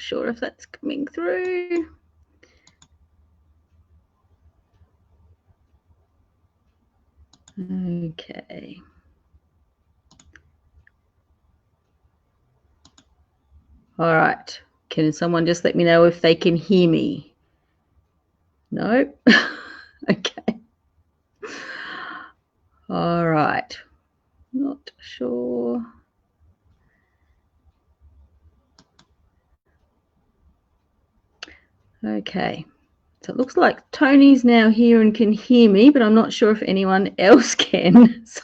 sure if that's coming through. Okay. All right. Can someone just let me know if they can hear me? No? Okay. All right. Not sure. Okay. So it looks like Tony's now here and can hear me, but I'm not sure if anyone else can. So,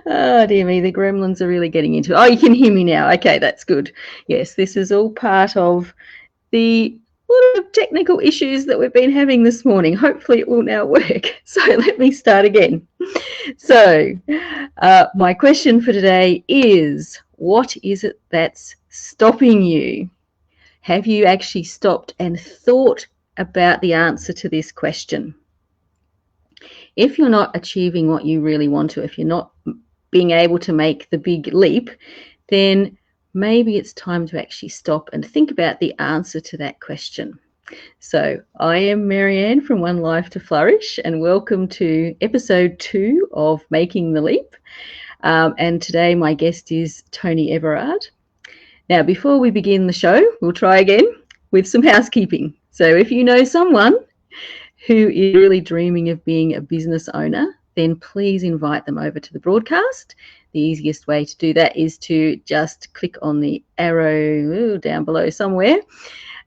oh dear me, the gremlins are really getting into it. Oh, you can hear me now. Okay, that's good. Yes, this is all part of the lot of technical issues that we've been having this morning. Hopefully it will now work. So let me start again. So my question for today is, what is it that's stopping you? Have you actually stopped and thought about the answer to this question? If you're not achieving what you really want to, if you're not being able to make the big leap, then maybe it's time to actually stop and think about the answer to that question. So I am Marianne from One Life to Flourish, and welcome to episode 2 of Making the Leap. And today my guest is Tony Everard. Now, before we begin the show, we'll try again with some housekeeping. So if you know someone who is really dreaming of being a business owner, then please invite them over to the broadcast. The easiest way to do that is to just click on the arrow down below somewhere.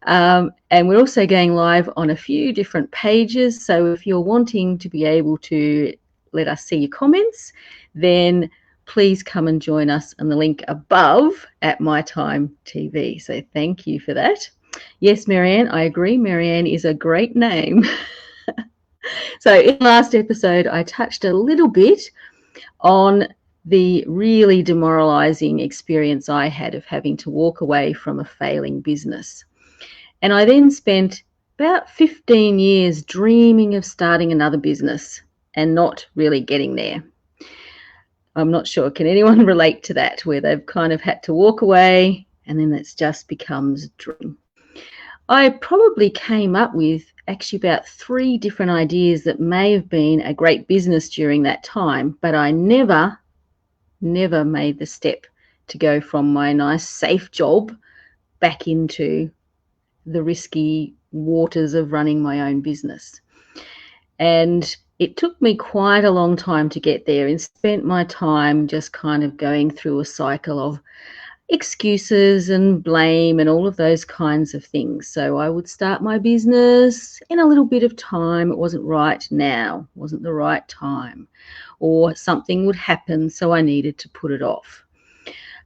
And we're also going live on a few different pages. So if you're wanting to be able to let us see your comments, then please come and join us on the link above at My Time TV. So thank you for that. Yes, Marianne, I agree. Marianne is a great name. So in the last episode, I touched a little bit on the really demoralizing experience I had of having to walk away from a failing business. And I then spent about 15 years dreaming of starting another business and not really getting there. I'm not sure, can anyone relate to that, where they've kind of had to walk away and then it just becomes a dream? I probably came up with actually about 3 different ideas that may have been a great business during that time, but I never made the step to go from my nice safe job back into the risky waters of running my own business. And it took me quite a long time to get there, and spent my time just kind of going through a cycle of excuses and blame and all of those kinds of things. So I would start my business in a little bit of time. It wasn't right now, it wasn't the right time, or something would happen, so I needed to put it off.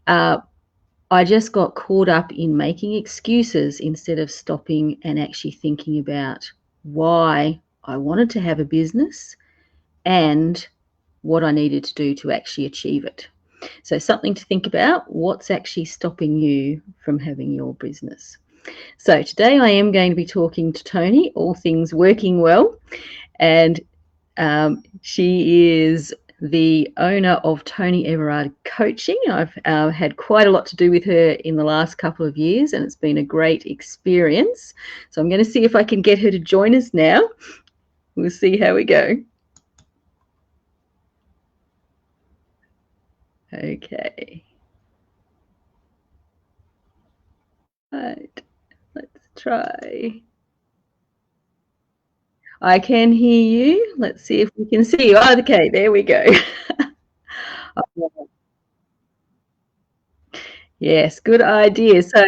I just got caught up in making excuses instead of stopping and actually thinking about why I wanted to have a business and what I needed to do to actually achieve it. So something to think about, what's actually stopping you from having your business. So today I am going to be talking to Tony, all things working well, and she is the owner of Tony Everard Coaching. I've had quite a lot to do with her in the last couple of years, and it's been a great experience. So I'm going to see if I can get her to join us now. We'll see how we go. Okay. Right. Let's try. I can hear you. Let's see if we can see you. Oh, okay, there we go. Yes, good idea. So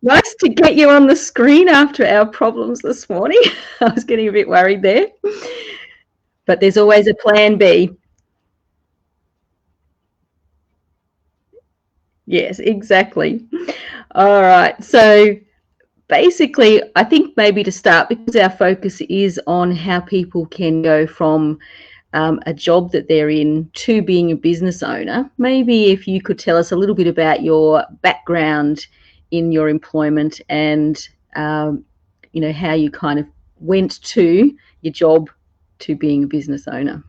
nice to get you on the screen after our problems this morning. I was getting a bit worried there. But there's always a plan B. Yes, exactly. All right. So basically, I think maybe to start, because our focus is on how people can go from a job that they're in to being a business owner, maybe if you could tell us a little bit about your background in your employment and how you kind of went to your job to being a business owner.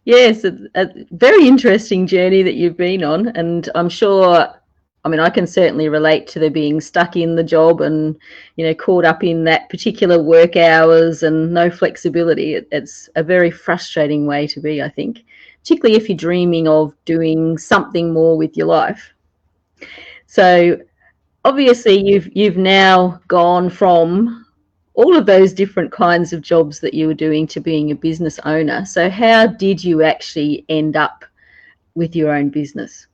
Yes, a very interesting journey that you've been on, and I'm sure. I mean, I can certainly relate to the being stuck in the job and, caught up in that particular work hours and no flexibility. It's a very frustrating way to be, I think, particularly if you're dreaming of doing something more with your life. So obviously, you've now gone from all of those different kinds of jobs that you were doing to being a business owner. So how did you actually end up with your own business?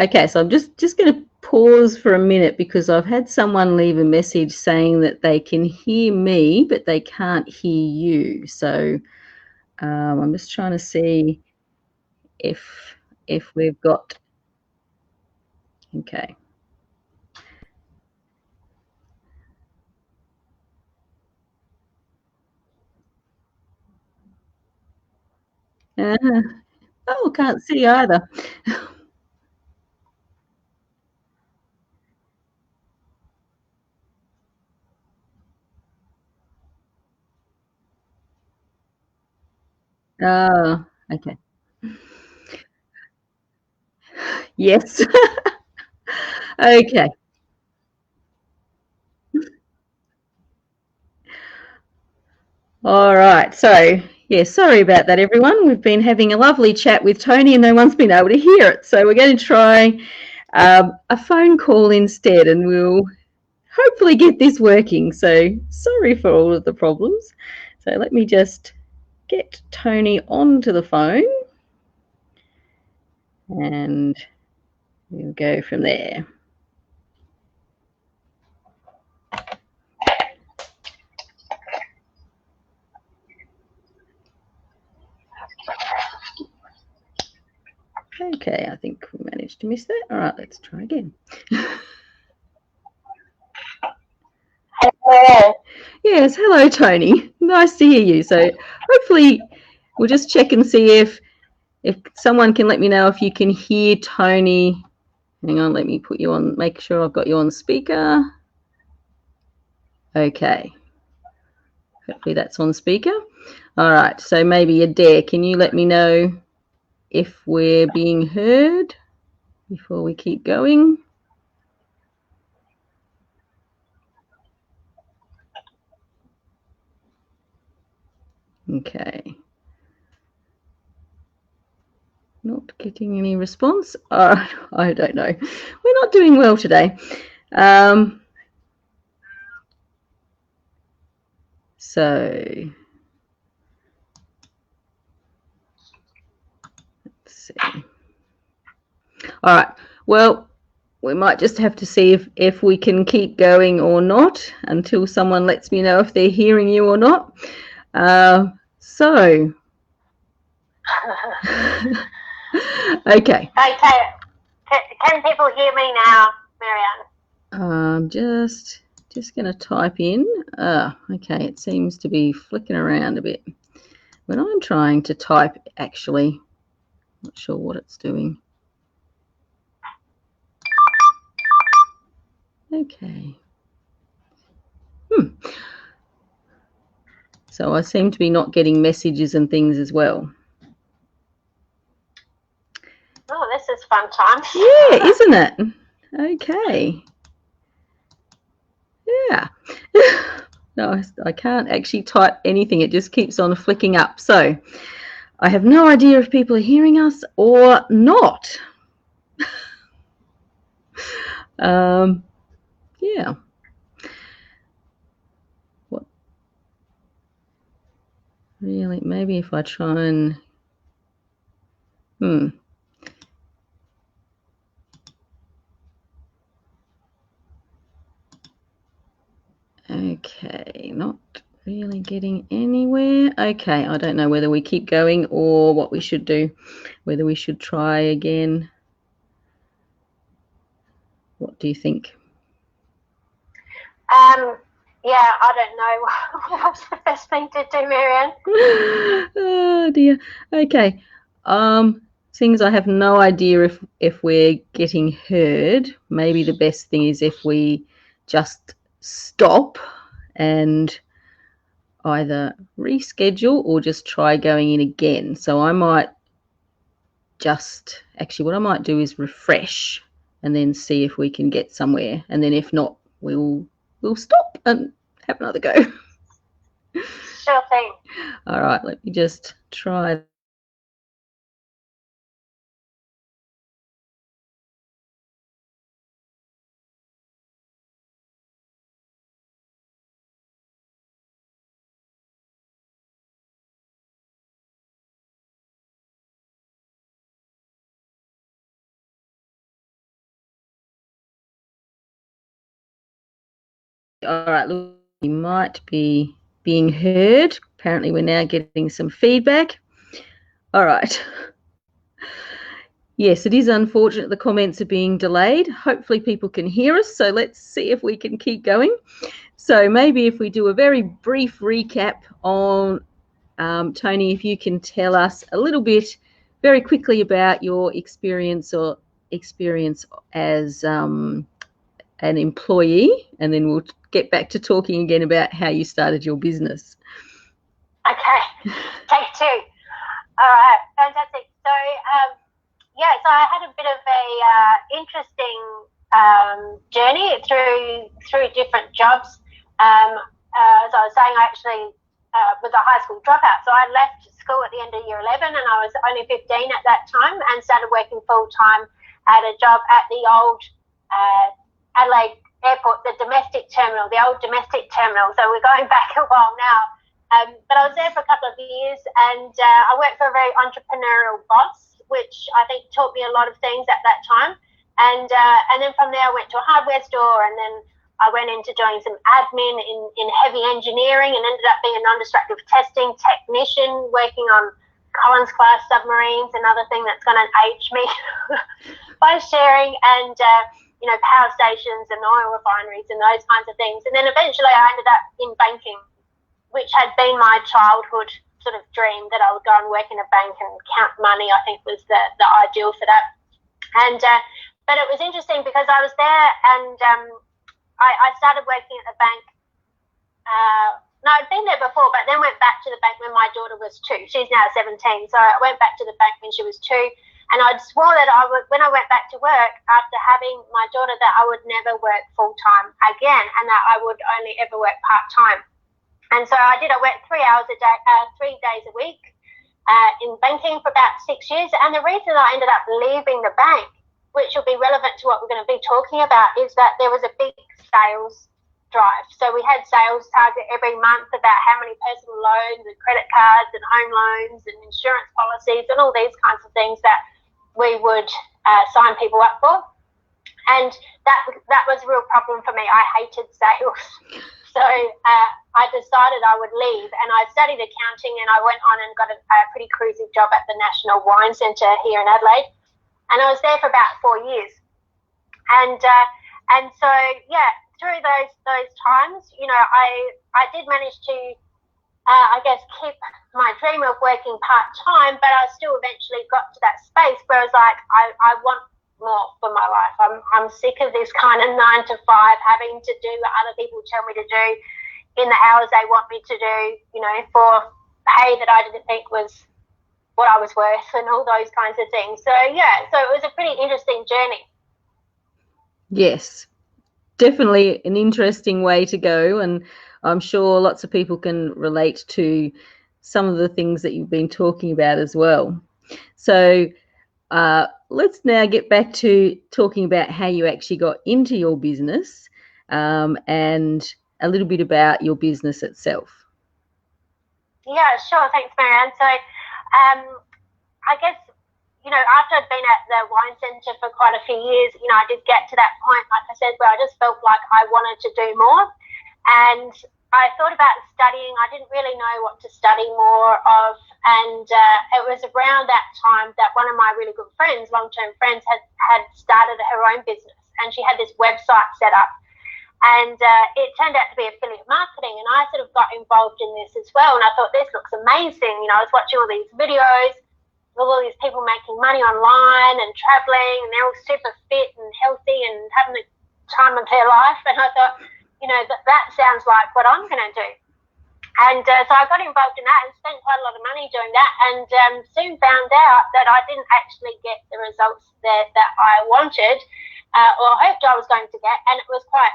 Okay, so I'm just going to pause for a minute because I've had someone leave a message saying that they can hear me, but they can't hear you. So I'm just trying to see if we've got. Okay. Oh, can't see either. Oh, okay. Yes. Okay. All right. So, yeah, sorry about that, everyone. We've been having a lovely chat with Tony and no one's been able to hear it. So, we're going to try a phone call instead and we'll hopefully get this working. So, sorry for all of the problems. So, let me just get Tony onto the phone and we'll go from there. Okay, I think we managed to miss that. All right, let's try again. Yes, hello, Tony. Nice to hear you. So hopefully we'll just check and see if someone can let me know if you can hear Tony. Hang on, let me put you on, make sure I've got you on speaker. Okay. Hopefully that's on speaker. All right, so maybe Adair, can you let me know if we're being heard before we keep going? Okay. Not getting any response. I don't know. We're not doing well today. So let's see. All right. Well, we might just have to see if we can keep going or not until someone lets me know if they're hearing you or not. So. Okay. Okay. Can people hear me now, Marianne? Just going to type in. Okay, it seems to be flicking around a bit. When I'm trying to type, actually, not sure what it's doing. Okay. So I seem to be not getting messages and things as well. Oh, this is fun time. Yeah, isn't it? Okay. Yeah. No, I can't actually type anything. It just keeps on flicking up. So I have no idea if people are hearing us or not. Yeah. What? Really? Maybe if I try and. Okay, not really getting anywhere. Okay, I don't know whether we keep going or what we should do, whether we should try again. What do you think? Yeah, I don't know what's the best thing to do, Marianne. Oh dear. Okay. Seeing as I have no idea if we're getting heard, maybe the best thing is if we just stop and either reschedule or just try going in again. So I might just actually what I might do is refresh and then see if we can get somewhere, and then if not, we'll stop and have another go. Sure thing. All right, let me just try All right, look, you might be being heard. Apparently, we're now getting some feedback. All right. Yes, it is unfortunate the comments are being delayed. Hopefully people can hear us, so let's see if we can keep going. So maybe if we do a very brief recap on, Tony, if you can tell us a little bit very quickly about your experience as an employee, and then we'll get back to talking again about how you started your business. Okay, take two. All right, fantastic. So, so I had a bit of a interesting journey through different jobs. As I was saying, I actually was a high school dropout. So I left school at the end of year 11 and I was only 15 at that time and started working full-time at a job at the old Adelaide Airport, the domestic terminal, the old domestic terminal. So we're going back a while now. But I was there for a couple of years and I worked for a very entrepreneurial boss, which I think taught me a lot of things at that time. And then from there I went to a hardware store and then I went into doing some admin in heavy engineering and ended up being a non-destructive testing technician working on Collins class submarines, another thing that's going to age me by sharing, and power stations and oil refineries and those kinds of things. And then eventually I ended up in banking, which had been my childhood sort of dream, that I would go and work in a bank and count money. I think was the ideal for that. And but it was interesting because I was there and I started working at the bank. No, I'd been there before, but then went back to the bank when my daughter was 2. She's now 17. So I went back to the bank when she was 2. And I'd swore that when I went back to work after having my daughter, that I would never work full-time again and that I would only ever work part-time. And so I did. I worked 3 hours a day, 3 days a week in banking for about 6 years. And the reason I ended up leaving the bank, which will be relevant to what we're going to be talking about, is that there was a big sales drive. So we had sales target every month about how many personal loans and credit cards and home loans and insurance policies and all these kinds of things that we would sign people up for. And that was a real problem for me. I hated sales. So I decided I would leave, and I studied accounting and I went on and got a pretty cruisy job at the National Wine Centre here in Adelaide. And I was there for about 4 years. And so, through those times, I did manage to, keep my dream of working part-time, but I still eventually got to that space where I was like, I want more for my life. I'm sick of this kind of 9 to 5, having to do what other people tell me to do in the hours they want me to do, for pay that I didn't think was what I was worth and all those kinds of things. So it was a pretty interesting journey. Yes, definitely an interesting way to go, and I'm sure lots of people can relate to some of the things that you've been talking about as well. So let's now get back to talking about how you actually got into your business, and a little bit about your business itself. Yeah, sure. Thanks, Marianne. So I guess, after I'd been at the wine centre for quite a few years, I did get to that point, like I said, where I just felt like I wanted to do more. And I thought about studying. I didn't really know what to study more of. And it was around that time that one of my really good friends, long-term friends, had started her own business. And she had this website set up. And it turned out to be affiliate marketing. And I sort of got involved in this as well. And I thought, this looks amazing. I was watching all these videos, all these people making money online and traveling, and they're all super fit and healthy and having the time of their life. And I thought, that sounds like what I'm going to do. And so I got involved in that and spent quite a lot of money doing that, and soon found out that I didn't actually get the results that I wanted or hoped I was going to get. And it was quite,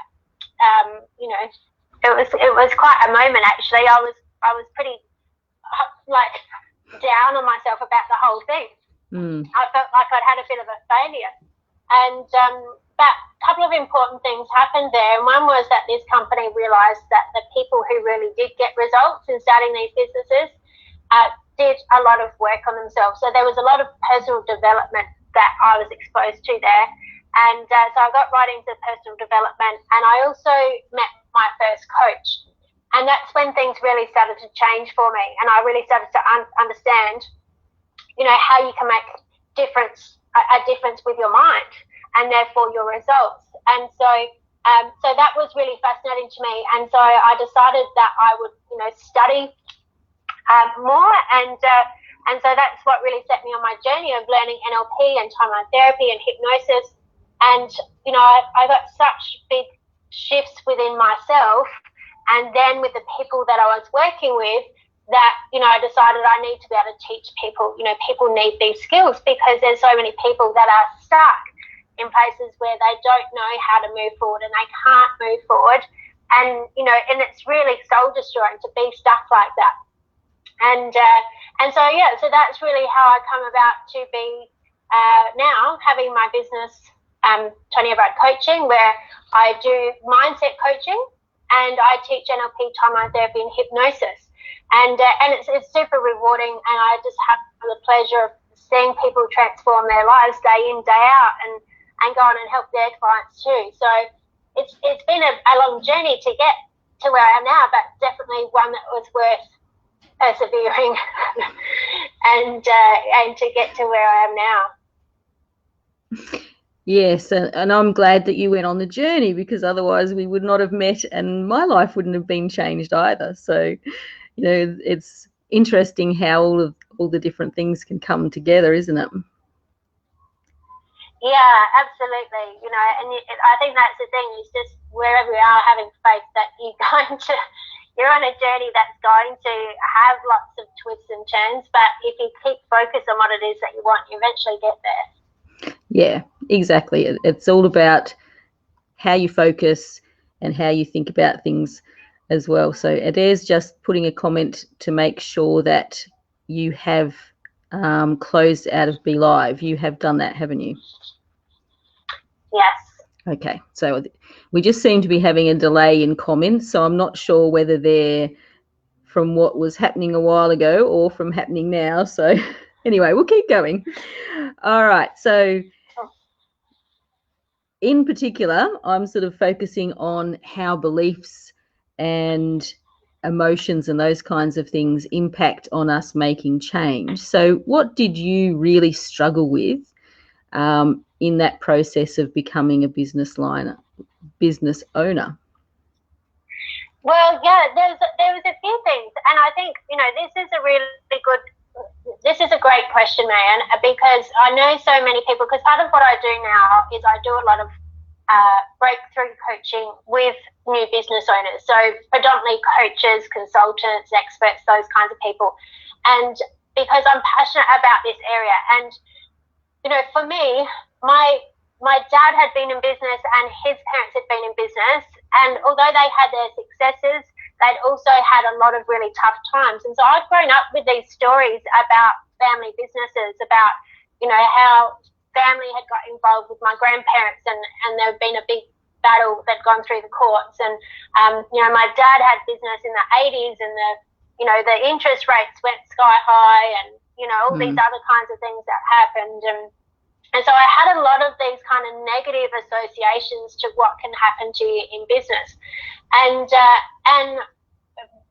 it was quite a moment, actually. I was pretty down on myself about the whole thing. I felt like I'd had a bit of a failure. And but a couple of important things happened there. And one was that this company realised that the people who really did get results in starting these businesses did a lot of work on themselves. So there was a lot of personal development that I was exposed to there. And so I got right into personal development. And I also met my first coach. And that's when things really started to change for me. And I really started to understand, how you can make a difference with your mind and therefore your results. And so that was really fascinating to me. And so I decided that I would, study more. And so that's what really set me on my journey of learning NLP and timeline therapy and hypnosis. And, I got such big shifts within myself. And then with the people that I was working with, that, I decided I need to be able to teach people. People need these skills because there's so many people that are stuck in places where they don't know how to move forward and they can't move forward. And, and it's really soul destroying to be stuck like that. And so that's really how I come about to be now having my business, Tonya Brad Coaching, where I do mindset coaching and I teach NLP, timeline therapy, and hypnosis. And it's super rewarding, and I just have the pleasure of seeing people transform their lives day in, day out, and go on and help their clients too. So it's been a long journey to get to where I am now, but definitely one that was worth persevering and to get to where I am now. Yes, and I'm glad that you went on the journey, because otherwise we would not have met and my life wouldn't have been changed either. So, it's interesting how all the different things can come together, isn't it? Yeah, absolutely. And I think that's the thing, is just wherever we are, having faith that you're on a journey that's going to have lots of twists and turns, but if you keep focused on what it is that you want, you eventually get there. Yeah, exactly. It's all about how you focus and how you think about things as well. So Adair's just putting a comment to make sure that you have closed out of Be Live. You have done that, haven't you? Yes. Okay, so we just seem to be having a delay in comments, so I'm not sure whether they're from what was happening a while ago or from happening now. So anyway, we'll keep going. All right, so in particular, I'm sort of focusing on how beliefs and emotions and those kinds of things impact on us making change. So what did you really struggle with in that process of becoming a business owner? Well, yeah, there was a few things, and I think this is a great question, Marianne, because I know so many people. Because part of what I do now is I do a lot of breakthrough coaching with new business owners, so predominantly coaches, consultants, experts, those kinds of people, and because I'm passionate about this area, and for me, my dad had been in business and his parents had been in business, and although they had their successes, they'd also had a lot of really tough times. And so I've grown up with these stories about family businesses, about how family had got involved with my grandparents, and there had been a big battle that'd gone through the courts, and my dad had business in the 80s, and the interest rates went sky high, and all these other kinds of things that happened, and so I had a lot of these kind of negative associations to what can happen to you in business. And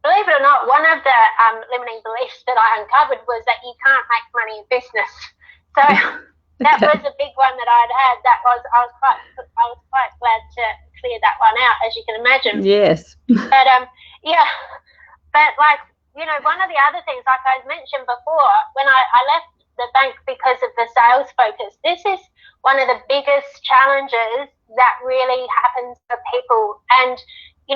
believe it or not, one of the limiting beliefs that I uncovered was that you can't make money in business. So that was a big one that I'd had. I was quite glad to clear that one out, as you can imagine. Yes. But one of the other things, like I mentioned before, when I left the bank because of the sales focus, this is one of the biggest challenges that really happens for people. And in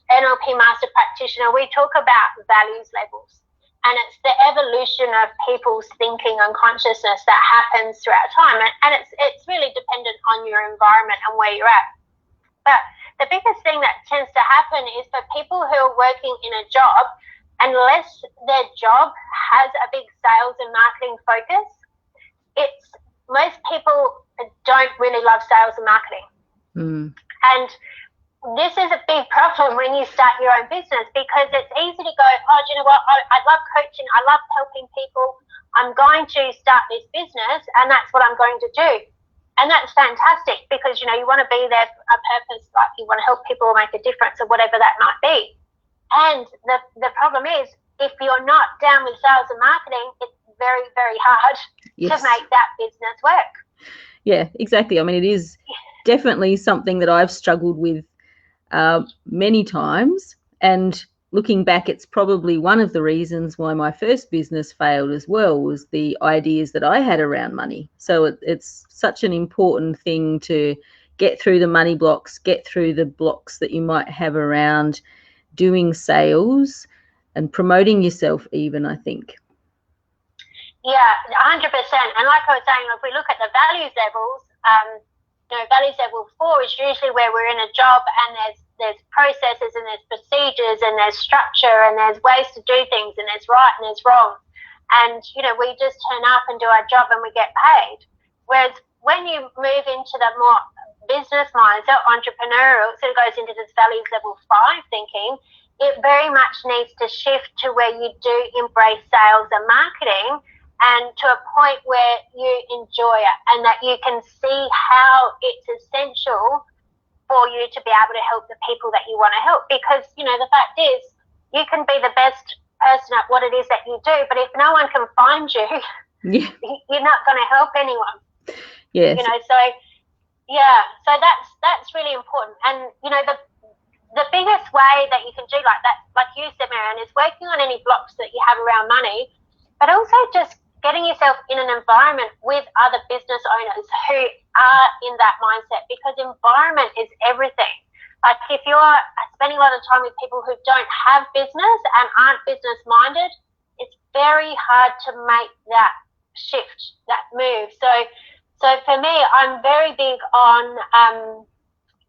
NLP Master Practitioner, we talk about values levels, and it's the evolution of people's thinking and consciousness that happens throughout time, and it's really dependent on your environment and where you're at. But the biggest thing that tends to happen is for people who are working in a job, unless their job has a big sales and marketing focus, most people don't really love sales and marketing. And this is a big problem when you start your own business, because it's easy to go, oh, do you know what, I love coaching, I love helping people, I'm going to start this business, and that's what I'm going to do. And that's fantastic because, you know, you want to be there for a purpose, like you want to help people make a difference or whatever that might be. And the problem is, if you're not down with sales and marketing, it's very, very hard to make that business work. Yeah, exactly. I mean, it is definitely something that I've struggled with many times. And looking back, it's probably one of the reasons why my first business failed as well, was the ideas that I had around money. So it's such an important thing to get through the money blocks, get through the blocks that you might have around doing sales and promoting yourself even, I think. Yeah, 100%. And like I was saying, if we look at the values levels, you know, values level 4 is usually where we're in a job and there's processes and there's procedures and there's structure and there's ways to do things and there's right and there's wrong. And, you know, we just turn up and do our job and we get paid. Whereas when you move into the more business mindset, entrepreneurial, so it goes into this values level 5 thinking, it very much needs to shift to where you do embrace sales and marketing, and to a point where you enjoy it and that you can see how it's essential for you to be able to help the people that you want to help. Because, you know, the fact is, you can be the best person at what it is that you do, but if no one can find you, you're not going to help anyone. Yes. You know, so yeah, so that's really important. And, you know, the biggest way that you can do like that, like you said, Marianne, is working on any blocks that you have around money, but also just getting yourself in an environment with other business owners who are in that mindset, because environment is everything. Like if you're spending a lot of time with people who don't have business and aren't business minded, it's very hard to make that shift, that move. So for me, I'm very big on,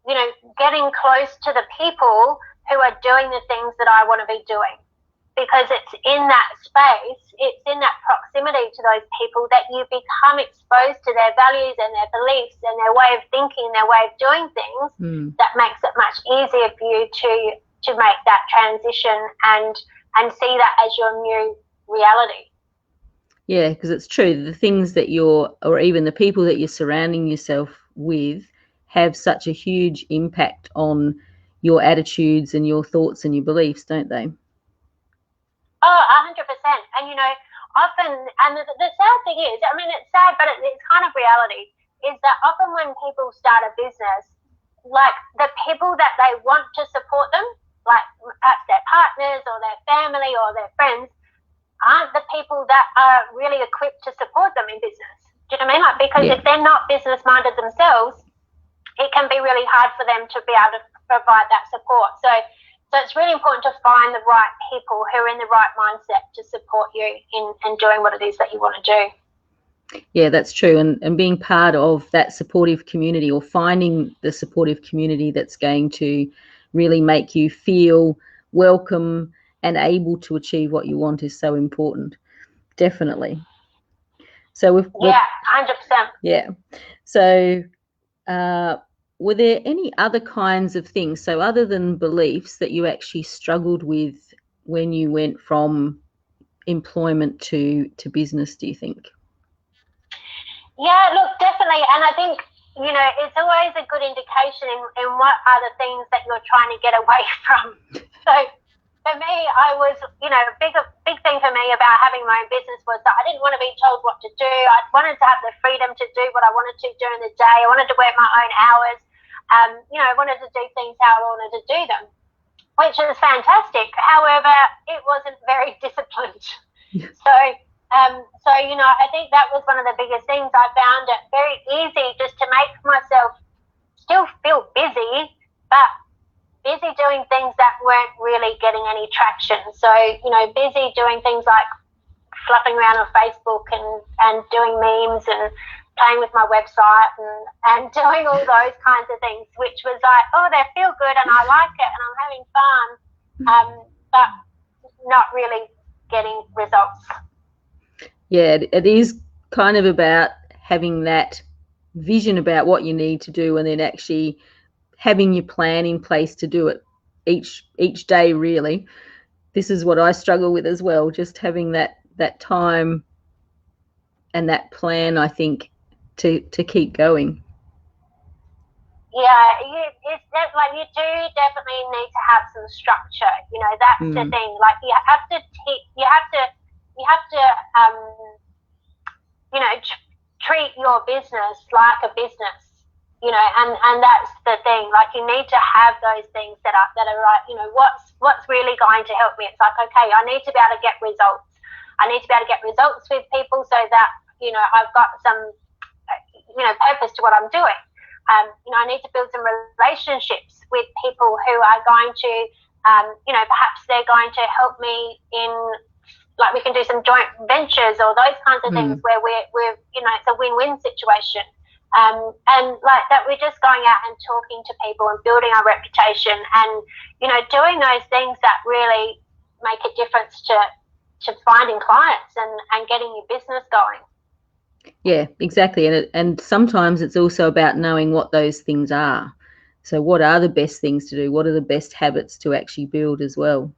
you know, getting close to the people who are doing the things that I want to be doing. Because it's in that space, it's in that proximity to those people that you become exposed to their values and their beliefs and their way of thinking, their way of doing things, that makes it much easier for you to make that transition and see that as your new reality. Yeah, because it's true. The things that or even the people that you're surrounding yourself with have such a huge impact on your attitudes and your thoughts and your beliefs, don't they? Oh, 100%. And, you know, often, and the sad thing is, I mean, it's sad, but it's kind of reality, is that often when people start a business, like the people that they want to support them, like perhaps their partners or their family or their friends, aren't the people that are really equipped to support them in business. Do you know what I mean? Like, because if they're not business minded themselves, it can be really hard for them to be able to provide that support. So it's really important to find the right people who are in the right mindset to support you in doing what it is that you want to do. Yeah, that's true. And being part of that supportive community, or finding the supportive community that's going to really make you feel welcome and able to achieve what you want, is so important. Definitely. So we've 100%. Yeah. So were there any other kinds of things, so other than beliefs, that you actually struggled with when you went from employment to business, do you think? Yeah, look, definitely. And I think, you know, it's always a good indication in what are the things that you're trying to get away from. So for me, I was, you know, a big thing for me about having my own business was that I didn't want to be told what to do. I wanted to have the freedom to do what I wanted to during the day. I wanted to work my own hours. You know, I wanted to do things how I wanted to do them, which is fantastic. However, it wasn't very disciplined. So, you know, I think that was one of the biggest things. I found it very easy just to make myself still feel busy, but busy doing things that weren't really getting any traction. So, you know, busy doing things like fluffing around on Facebook and doing memes and playing with my website and doing all those kinds of things, which was like, oh, they feel good and I like it and I'm having fun, but not really getting results. Yeah, it is kind of about having that vision about what you need to do, and then actually having your plan in place to do it each day, really. This is what I struggle with as well, just having that time and that plan, I think, to keep going. Yeah, like you do definitely need to have some structure. You know, that's the thing. Like you have to treat your business like a business. You know, and that's the thing. Like you need to have those things that are right. You know, what's really going to help me? It's like, okay, I need to be able to get results. I need to be able to get results with people so that, you know, I've got some, you know, purpose to what I'm doing. You know, I need to build some relationships with people who are going to, you know, perhaps they're going to help me in, like we can do some joint ventures or those kinds of things where we're, you know, it's a win-win situation. And like that, we're just going out and talking to people and building our reputation and, you know, doing those things that really make a difference to finding clients and getting your business going. Yeah, exactly. And sometimes it's also about knowing what those things are. So what are the best things to do? What are the best habits to actually build as well?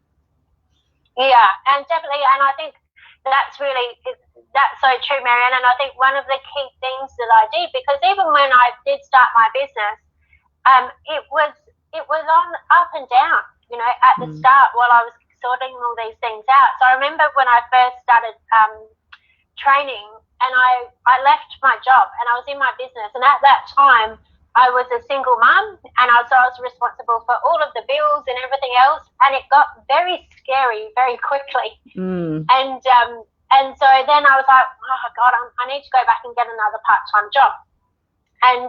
Yeah, and definitely, and I think that's so true, Marianne. And I think one of the key things that I did, because even when I did start my business, it was on up and down, you know, at the start while I was sorting all these things out. So I remember when I first started training, and I left my job and I was in my business, and at that time I was a single mum, and I was responsible for all of the bills and everything else, and it got very scary very quickly. And so then I was like, oh God, I need to go back and get another part-time job. And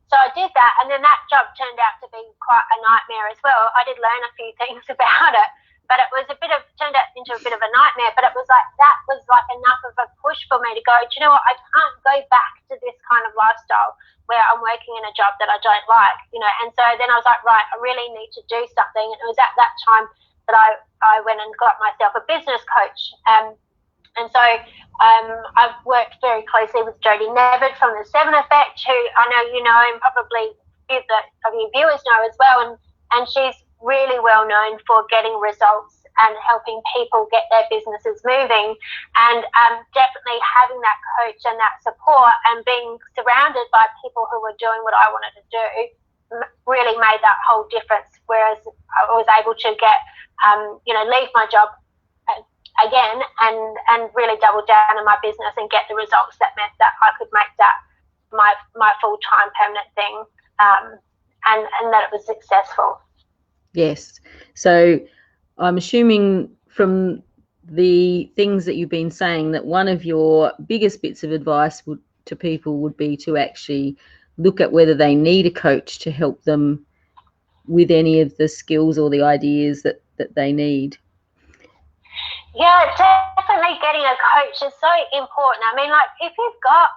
so I did that, and then that job turned out to be quite a nightmare as well. I did learn a few things about it, but it was turned out into a bit of a nightmare. But it was like, that was like enough of a push for me to go, do you know what, I can't go back to this kind of lifestyle where I'm working in a job that I don't like, you know. And so then I was like, right, I really need to do something. And it was at that time that I went and got myself a business coach. And so I've worked very closely with Jodie Nevitt from the 7 Effect, who I know you know, and probably of your viewers know as well. And she's really well known for getting results and helping people get their businesses moving. And definitely having that coach and that support and being surrounded by people who were doing what I wanted to do really made that whole difference. Whereas I was able to get, you know, leave my job again and really double down on my business and get the results that meant that I could make that my full-time permanent thing, and that it was successful. Yes. So I'm assuming from the things that you've been saying that one of your biggest bits of advice to people would be to actually look at whether they need a coach to help them with any of the skills or the ideas that they need. Yeah, definitely getting a coach is so important. I mean, like, if you've got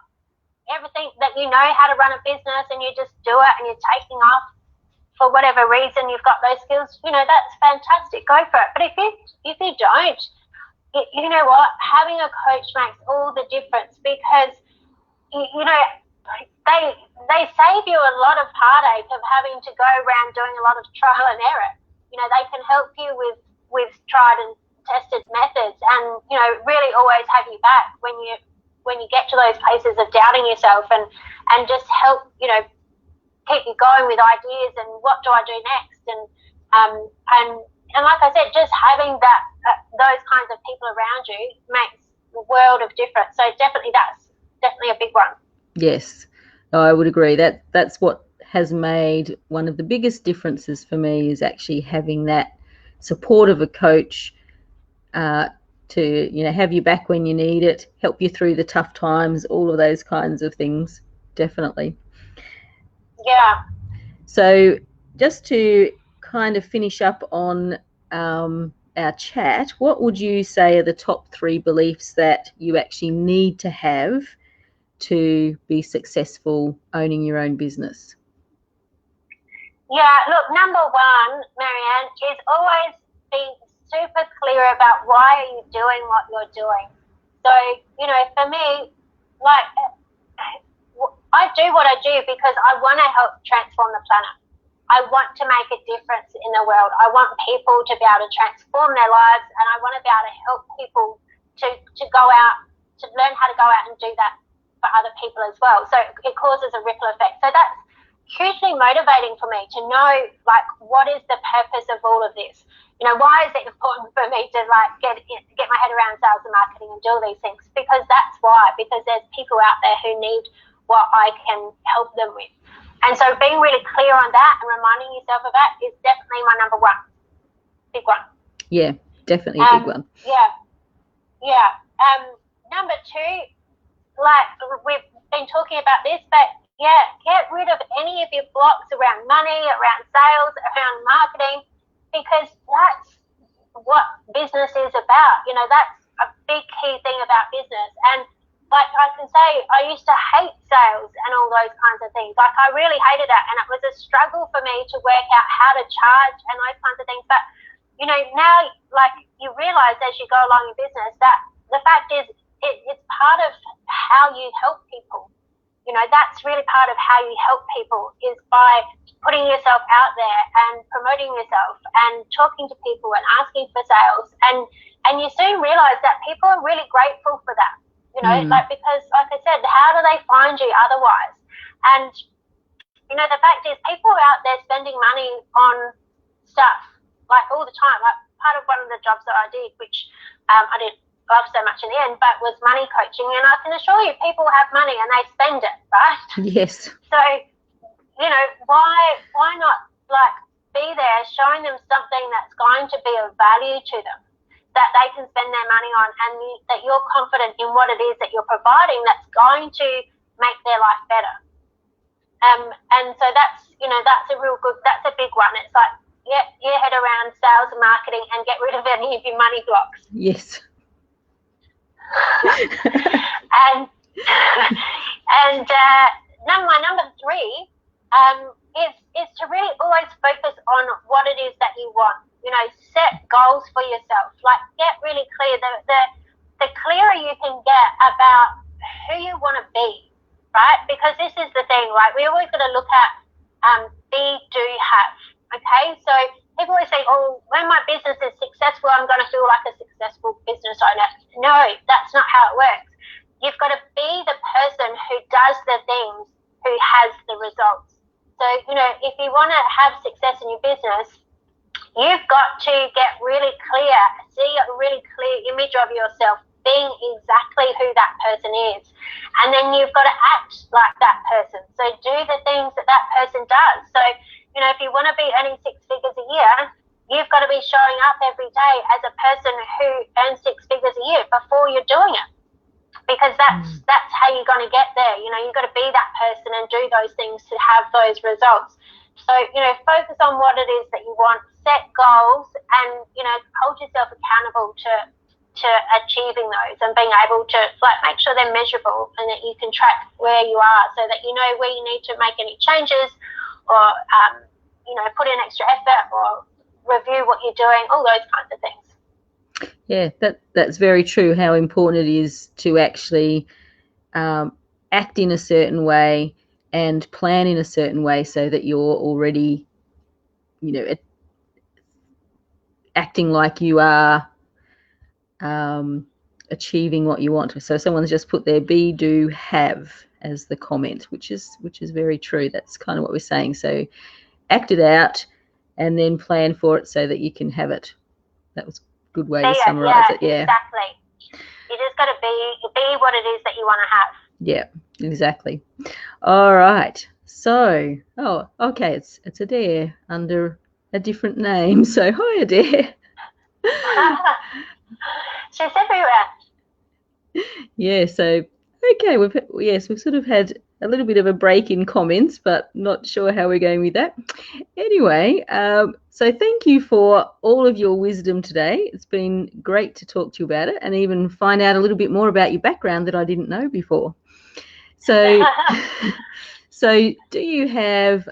everything that you know how to run a business and you just do it and you're taking off for whatever reason, you've got those skills, you know, that's fantastic. Go for it. But if you don't, you know what? Having a coach makes all the difference, because, you know, they save you a lot of heartache of having to go around doing a lot of trial and error. You know, they can help you with tried and tested methods, and, you know, really always have you back when you get to those places of doubting yourself, and just help, you know, keep you going with ideas and what do I do next, and like I said, just having that those kinds of people around you makes the world of difference. So definitely that's definitely a big one. Yes, I would agree. That's what has made one of the biggest differences for me, is actually having that support of a coach to, you know, have you back when you need it, help you through the tough times, all of those kinds of things. Definitely. Yeah. So just to kind of finish up on our chat, what would you say are the top 3 beliefs that you actually need to have to be successful owning your own business? Yeah, look, number 1, Marianne, is always be super clear about why are you doing what you're doing. So, you know, for me, like, I do what I do because I want to help transform the planet. I want to make a difference in the world. I want people to be able to transform their lives, and I want to be able to help people to go out, to learn how to go out and do that for other people as well. So it causes a ripple effect. So that's hugely motivating for me to know, like, what is the purpose of all of this? You know, why is it important for me to like get my head around sales and marketing and do all these things? Because that's why, because there's people out there who need what I can help them with. And so being really clear on that and reminding yourself of that is definitely my number one. Big one. Yeah, definitely a big one. Yeah. Number two, like we've been talking about this, but yeah, get rid of any of your blocks around money, around sales, around marketing, because that's what business is about. You know, that's a big key thing about business. And like I can say, I used to hate sales and all those kinds of things. Like I really hated it, and it was a struggle for me to work out how to charge and those kinds of things. But you know, now like you realise as you go along in business that the fact is it's part of how you help people. You know, that's really part of how you help people is by putting yourself out there and promoting yourself and talking to people and asking for sales. And you soon realise that people are really grateful for that. You know, like because like I said, how do they find you otherwise? And you know, the fact is people are out there spending money on stuff like all the time. Like part of one of the jobs that I did, which I didn't love so much in the end, but was money coaching. And I can assure you, people have money and they spend it, right? Yes. So, you know, why not like be there showing them something that's going to be of value to them, that they can spend their money on, and that you're confident in what it is that you're providing that's going to make their life better. And so that's, you know, that's a big one. It's like, get your head around sales and marketing and get rid of any of your money blocks. Yes. and my number three is to really always focus on what it is that you want. You know, set goals for yourself. Like, get really clear. The clearer you can get about who you want to be, right? Because this is the thing, right? We always got to look at be, do, have. Okay, so people always say, oh, when my business is successful, I'm going to feel like a successful business owner. No, that's not how it works. You've got to be the person who does the things, who has the results. So, you know, if you want to have success in your business, you've got to get really clear, see a really clear image of yourself being exactly who that person is. And then you've got to act like that person. So do the things that that person does. So, you know, if you want to be earning 6 figures a year, you've got to be showing up every day as a person who earns 6 figures a year before you're doing it. Because that's how you're going to get there. You know, you've got to be that person and do those things to have those results. So, you know, focus on what it is that you want, set goals, and, you know, hold yourself accountable to achieving those and being able to, like, make sure they're measurable and that you can track where you are so that you know where you need to make any changes or, you know, put in extra effort or review what you're doing, all those kinds of things. Yeah, that's very true, how important it is to actually act in a certain way and plan in a certain way so that you're already, you know, acting like you are achieving what you want. So someone's just put there, be, do, have as the comment, which is very true. That's kind of what we're saying. So act it out and then plan for it so that you can have it. That was a good way to summarize it. Yeah, exactly. You just got to be what it is that you want to have. Yeah, exactly. All right. So, okay, it's Adair under a different name. So, hi, Adair. She's everywhere. Yeah. So, okay, we've sort of had a little bit of a break in comments, but not sure how we're going with that. Anyway, so thank you for all of your wisdom today. It's been great to talk to you about it and even find out a little bit more about your background that I didn't know before. So, so do you have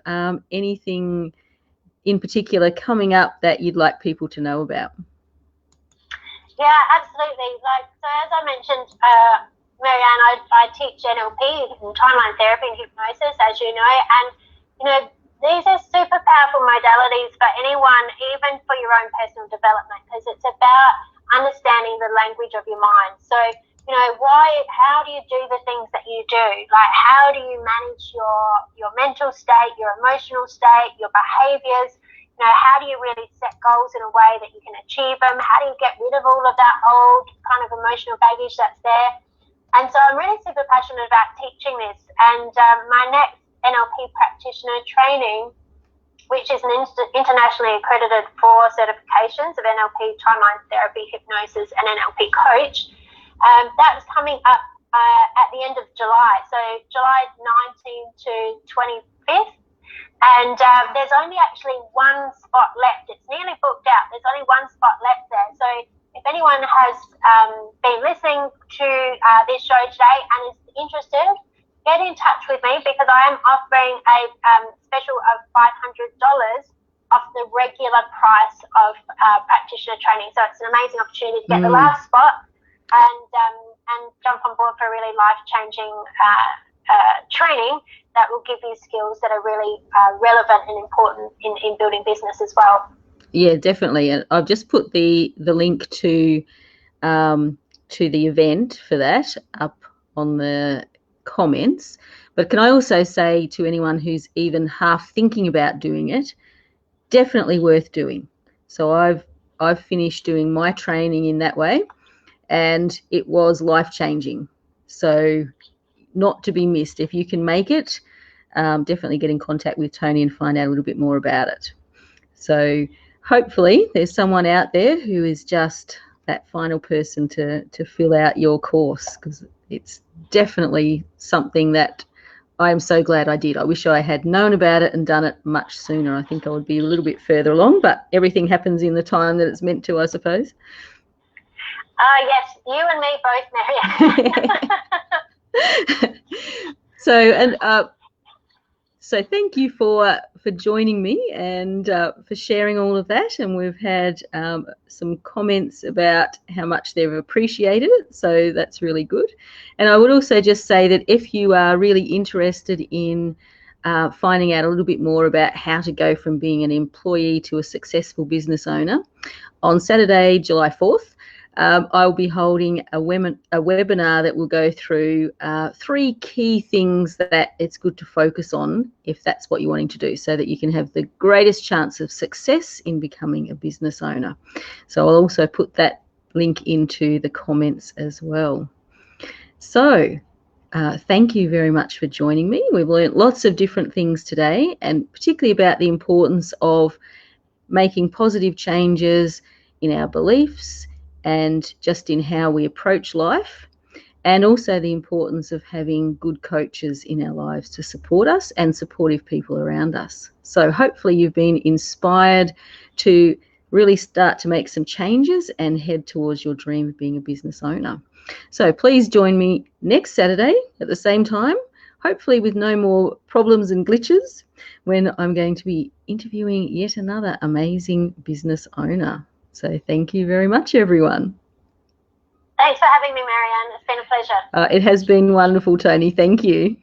anything in particular coming up that you'd like people to know about? Yeah, absolutely. So as I mentioned, Marianne, I teach NLP and timeline therapy and hypnosis, as you know, and, you know, these are super powerful modalities for anyone, even for your own personal development, because it's about understanding the language of your mind. So, you how do you do the things that you do? Like, how do you manage your mental state, your emotional state, your behaviors? How do you really set goals in a way that you can achieve them? How do you get rid of all of that old kind of emotional baggage that's there? And so I'm really super passionate about teaching this. And my next NLP practitioner training, which is an internationally accredited 4 certifications of NLP, timeline therapy, hypnosis, and NLP coach, that's coming up at the end of July. So July 19th to 25th. And there's only actually one spot left. It's nearly booked out. There's only one spot left there. So if anyone has been listening to this show today and is interested, get in touch with me, because I am offering a special of $500 off the regular price of practitioner training. So it's an amazing opportunity to get the last spot and jump on board for a really life-changing training that will give you skills that are really relevant and important in building business as well. Yeah, definitely. And I've just put the link to the event for that up on the comments. But can I also say to anyone who's even half thinking about doing it, definitely worth doing. So I've finished doing my training in that way, and it was life-changing. So not to be missed. If you can make it, definitely get in contact with Tony and find out a little bit more about it. So hopefully there's someone out there who is just that final person to fill out your course, because it's definitely something that I am so glad I did. I wish I had known about it and done it much sooner. I think I would be a little bit further along, but everything happens in the time that it's meant to, I suppose. Yes, you and me both, Marianne. So thank you for joining me and for sharing all of that. And we've had some comments about how much they've appreciated it. So that's really good. And I would also just say that if you are really interested in finding out a little bit more about how to go from being an employee to a successful business owner, on Saturday, July 4th, I'll be holding a webinar that will go through 3 key things that it's good to focus on if that's what you're wanting to do, so that you can have the greatest chance of success in becoming a business owner. So I'll also put that link into the comments as well. So thank you very much for joining me. We've learned lots of different things today, and particularly about the importance of making positive changes in our beliefs and just in how we approach life, and also the importance of having good coaches in our lives to support us and supportive people around us. So hopefully you've been inspired to really start to make some changes and head towards your dream of being a business owner. So please join me next Saturday at the same time, hopefully with no more problems and glitches, when I'm going to be interviewing yet another amazing business owner. So thank you very much, everyone. Thanks for having me, Marianne. It's been a pleasure. It has been wonderful, Tony. Thank you.